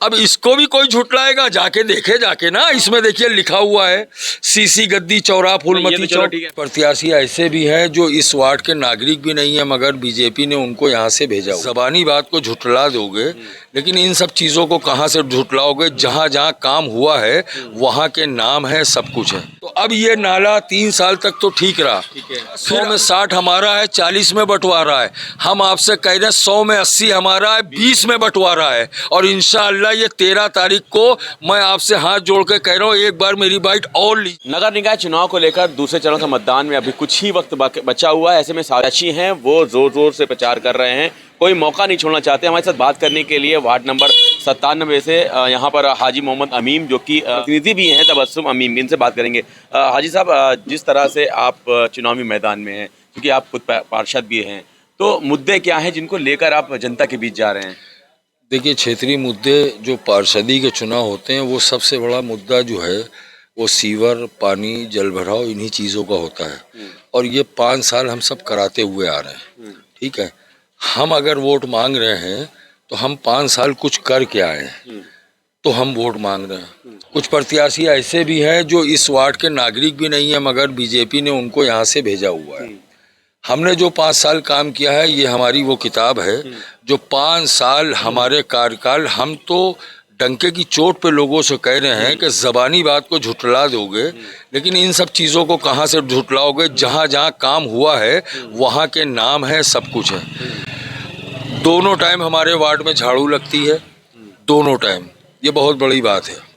अब इसको भी कोई झुटलाएगा, जाके देखे जाके ना, इसमें देखिए लिखा हुआ है सीसी गद्दी चौरा फूलमती चौक। प्रत्याशी ऐसे भी हैं जो इस वार्ड के नागरिक भी नहीं है, मगर बीजेपी ने उनको यहाँ से भेजा। ज़बानी बात को झुटला दोगे, लेकिन इन सब चीज़ों को कहाँ से झुटलाओगे? जहाँ जहाँ काम हुआ है वहाँ के नाम है, सब कुछ है। तो अब ये नाला 3 साल तक तो ठीक रहा, 100 में 60 हमारा है, 40 में बंटवारा है। हम आपसे कह रहे हैं 100 में 80 हमारा है, 20 में बंटवारा है। और इंशाअल्लाह ये 13 तारीख को मैं आपसे हाथ जोड़ के कह रहा हूँ, एक बार मेरी बाइट और ली। नगर निकाय चुनाव को लेकर दूसरे चरण का मतदान में अभी कुछ ही वक्त बचा हुआ है। ऐसे में साथी हैं वो जोर जोर से प्रचार कर रहे हैं, कोई मौका नहीं छोड़ना चाहते। हमारे साथ बात करने के लिए वार्ड नंबर 97 से यहाँ पर हाजी मोहम्मद अमीम, जो कि प्रतिनिधि भी हैं तबस्सुम अमीम, इनसे बात करेंगे। हाजी साहब, जिस तरह से आप चुनावी मैदान में हैं, क्योंकि आप खुद पार्षद भी हैं, तो मुद्दे क्या हैं जिनको लेकर आप जनता के बीच जा रहे हैं? देखिए, क्षेत्रीय मुद्दे जो पार्षदी के चुनाव होते हैं, वो सबसे बड़ा मुद्दा जो है वो सीवर, पानी, जल भराव, इन्हीं चीज़ों का होता है। और ये 5 साल हम सब कराते हुए आ रहे हैं, ठीक है। हम अगर वोट मांग रहे हैं तो हम 5 साल कुछ करके आए हैं, तो हम वोट मांग रहे हैं। कुछ प्रत्याशी ऐसे भी हैं जो इस वार्ड के नागरिक भी नहीं है, मगर बीजेपी ने उनको यहाँ से भेजा हुआ है। हमने जो 5 साल काम किया है, ये हमारी वो किताब है जो 5 साल हमारे कार्यकाल, हम तो डंके की चोट पे लोगों से कह रहे हैं कि ज़बानी बात को झुटला दोगे, लेकिन इन सब चीज़ों को कहाँ से झुटलाओगे? जहाँ जहाँ काम हुआ है वहाँ के नाम है, सब कुछ है। दोनों टाइम हमारे वार्ड में झाड़ू लगती है, दोनों टाइम, ये बहुत बड़ी बात है।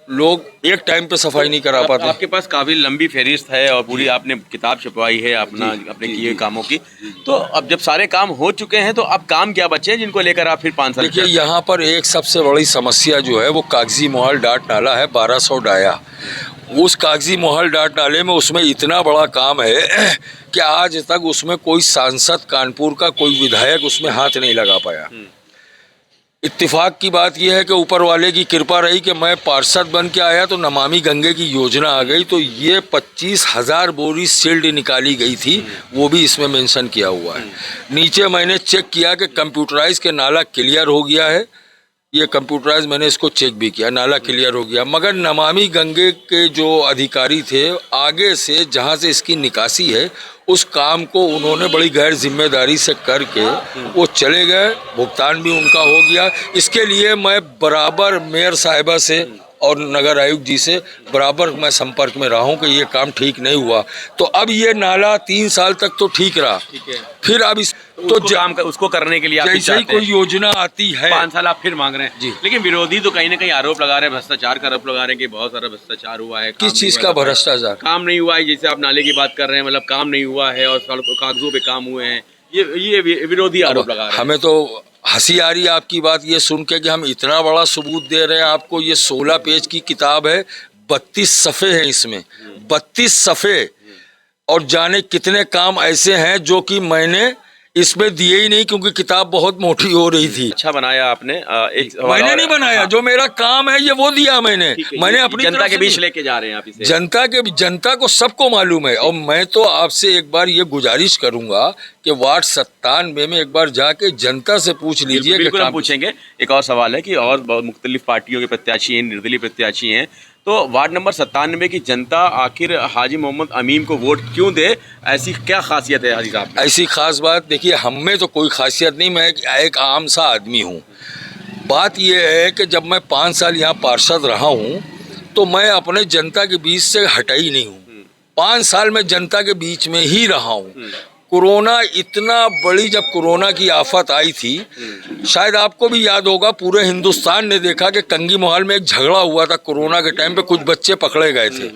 लोग एक टाइम पे सफाई नहीं करा पाते। आपके पास काफी लंबी फहरिस्त है और पूरी आपने किताब छपवाई है अपने किए हुए कामों की। तो अब जब सारे काम हो चुके हैं तो अब काम क्या बचे हैं जिनको लेकर आप फिर 5 साल? देखिए, यहाँ पर एक सबसे बड़ी समस्या जो है वो कागजी मोहल डाट नाला है, 1200 डाया। उस कागजी मोहल डाट नाले में उसमें इतना बड़ा काम है कि आज तक उसमें कोई सांसद कानपुर का, कोई विधायक उसमें हाथ नहीं लगा पाया। इत्तेफाक की बात यह है कि ऊपर वाले की कृपा रही कि मैं पार्षद बन के आया तो नमामि गंगे की योजना आ गई, तो ये 25,000 बोरी सील्ड निकाली गई थी, वो भी इसमें मेंशन किया हुआ है। नीचे मैंने चेक किया कि कंप्यूटराइज के नाला क्लियर हो गया है, ये कंप्यूटराइज मैंने इसको चेक भी किया, नाला क्लियर हो गया। मगर नमामि गंगे के जो अधिकारी थे, आगे से जहाँ से इसकी निकासी है, उस काम को उन्होंने बड़ी गैर जिम्मेदारी से करके वो चले गए, भुगतान भी उनका हो गया। इसके लिए मैं बराबर मेयर साहिबा से और नगर आयुक्त जी से बराबर मैं संपर्क में रहा हूँ कि ये काम ठीक नहीं हुआ। तो अब ये नाला 3 साल तक तो ठीक रहा, फिर अब इस तो उसको करने के लिए आप जैसे ही कोई योजना आती है 5 साल आप फिर मांग रहे हैं जी। लेकिन विरोधी तो कहीं ना कहीं आरोप लगा रहे हैं, भ्रष्टाचार का आरोप लगा रहे हैं कि बहुत सारा भ्रष्टाचार हुआ है। किस चीज़ का भ्रष्टाचार? काम नहीं हुआ है, जैसे आप नाले की बात कर रहे हैं, मतलब काम नहीं हुआ है और कागजों पे काम हुए हैं, ये विरोधी आरोप लगा रहे हैं। हमें तो हंसी आ रही है आपकी बात ये सुन के कि हम इतना बड़ा सबूत दे रहे हैं आपको। ये 16 पेज की किताब है, 32 सफ़े हैं इसमें, 32 सफ़े, और जाने कितने काम ऐसे हैं जो कि मैंने इसमें दिए ही नहीं, क्योंकि किताब बहुत मोटी हो रही थी। अच्छा बनाया आपने। मैंने नहीं बनाया, जो मेरा काम है ये वो दिया मैंने अपनी जनता के बीच लेके जा रहे हैं आप इसे। जनता को सबको मालूम है। और मैं तो आपसे एक बार ये गुजारिश करूंगा कि वार्ड 97 में एक बार जाके जनता से पूछ लीजिए। बिल्कुल हम पूछेंगे। एक और सवाल है कि और बहुत मुख्तलिफ पार्टियों के प्रत्याशी हैं, निर्दलीय प्रत्याशी हैं, तो वार्ड नंबर 97 की जनता आखिर हाजी मोहम्मद अमीम को वोट क्यों दे? ऐसी क्या खासियत है हाजी साहब? ऐसी खास बात, देखिए, हम में तो कोई खासियत नहीं, मैं एक आम सा आदमी हूँ। बात यह है कि जब मैं 5 साल यहाँ पार्षद रहा हूँ तो मैं अपने जनता के बीच से हटा ही नहीं हूँ। 5 साल में जनता के बीच में ही रहा हूँ। कोरोना इतना बड़ी, जब कोरोना की आफत आई थी, शायद आपको भी याद होगा, पूरे हिंदुस्तान ने देखा कि कंगी मोहल में एक झगड़ा हुआ था कोरोना के टाइम पे, कुछ बच्चे पकड़े गए थे।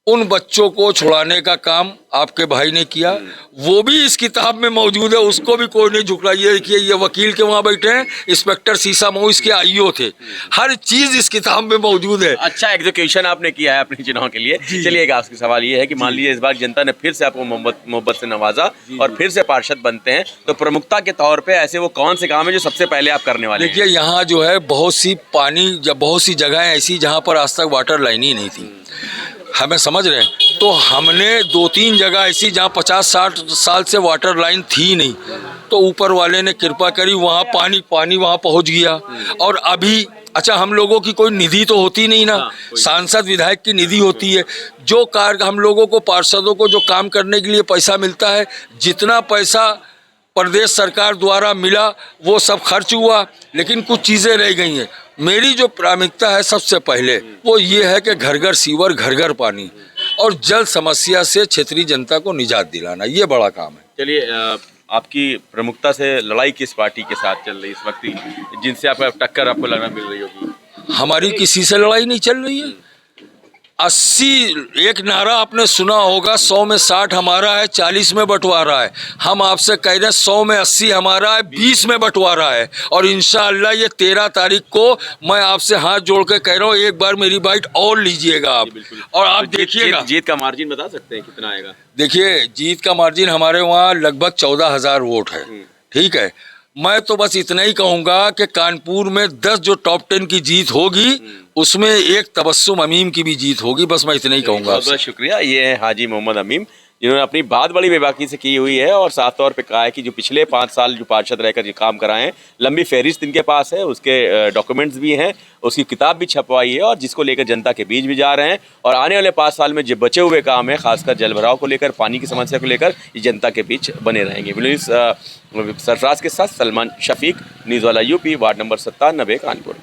उन बच्चों को छुड़ाने का काम आपके भाई ने किया, वो भी इस किताब में मौजूद है, उसको भी कोई नहीं झुकला। ये देखिए, ये वकील के वहाँ बैठे हैं, इंस्पेक्टर सीसा मऊ इसके आईओ थे, हर चीज इस किताब में मौजूद है। अच्छा एग्जीक्यूशन आपने किया है अपने चुनाव के लिए। चलिए, एक आपका सवाल ये है कि मान लीजिए इस बार जनता ने फिर से आपको मोहब्बत से नवाजा और फिर से पार्षद बनते हैं, तो प्रमुखता के तौर पर ऐसे वो कौन से काम है जो सबसे पहले आप करने वाले? देखिए, यहाँ जो है बहुत सी जगह ऐसी जहाँ पर आज तक वाटर लाइन ही नहीं थी। हमें समझ रहे हैं। तो हमने 2-3 जगह ऐसी जहाँ 50-60 साल से वाटर लाइन थी नहीं, तो ऊपर वाले ने कृपा करी, वहाँ पानी वहाँ पहुँच गया। और अभी अच्छा, हम लोगों की कोई निधि तो होती नहीं ना, सांसद विधायक की निधि होती है। जो कार्य हम लोगों को, पार्षदों को जो काम करने के लिए पैसा मिलता है, जितना पैसा प्रदेश सरकार द्वारा मिला वो सब खर्च हुआ, लेकिन कुछ चीज़ें रह गई हैं। मेरी जो प्राथमिकता है सबसे पहले वो ये है कि घर घर सीवर, घर घर पानी और जल समस्या से क्षेत्रीय जनता को निजात दिलाना, ये बड़ा काम है। चलिए, आपकी प्रमुखता से लड़ाई किस पार्टी के साथ चल रही है इस वक्त, जिनसे आपको टक्कर आपको लगना मिल रही होगी? हमारी किसी से लड़ाई नहीं चल रही है। 80 एक नारा आपने सुना होगा, 100 में 60 हमारा है, 40 में बंटवारा है। हम आपसे कह रहे हैं 100 में 80 हमारा है, 20 में बंटवारा है। और इंशाअल्लाह ये 13 तारीख को मैं आपसे हाथ जोड़ के कह रहा हूँ, एक बार मेरी बाइट और लीजिएगा आप, और आप देखिएगा। जीत का मार्जिन बता सकते हैं कितना आएगा? देखिए, जीत का मार्जिन हमारे वहाँ लगभग 14,000 वोट है, ठीक है। मैं तो बस इतना ही कहूँगा कि कानपुर में 10 जो टॉप 10 की जीत होगी, उसमें एक तबस्सुम अमीम की भी जीत होगी। बस मैं इतना ही कहूँगा। बहुत बहुत शुक्रिया। ये है हाजी मोहम्मद अमीम, जिन्होंने अपनी बात बड़ी बेबाकी से की हुई है और साफ तौर पे कहा है कि जो पिछले 5 साल जो पार्षद रहकर ये काम कराए हैं, लंबी फहरिस्त इनके पास है, उसके डॉक्यूमेंट्स भी हैं, उसकी किताब भी छपवाई है और जिसको लेकर जनता के बीच भी जा रहे हैं। और आने वाले 5 साल में जो बचे हुए काम है, खासकर जल भराव को लेकर, पानी की समस्या को लेकर, ये जनता के बीच बने रहेंगे। सरफराज के साथ सलमान शफीक, न्यूज़ वाला यूपी, वार्ड नंबर 97, कानपुर।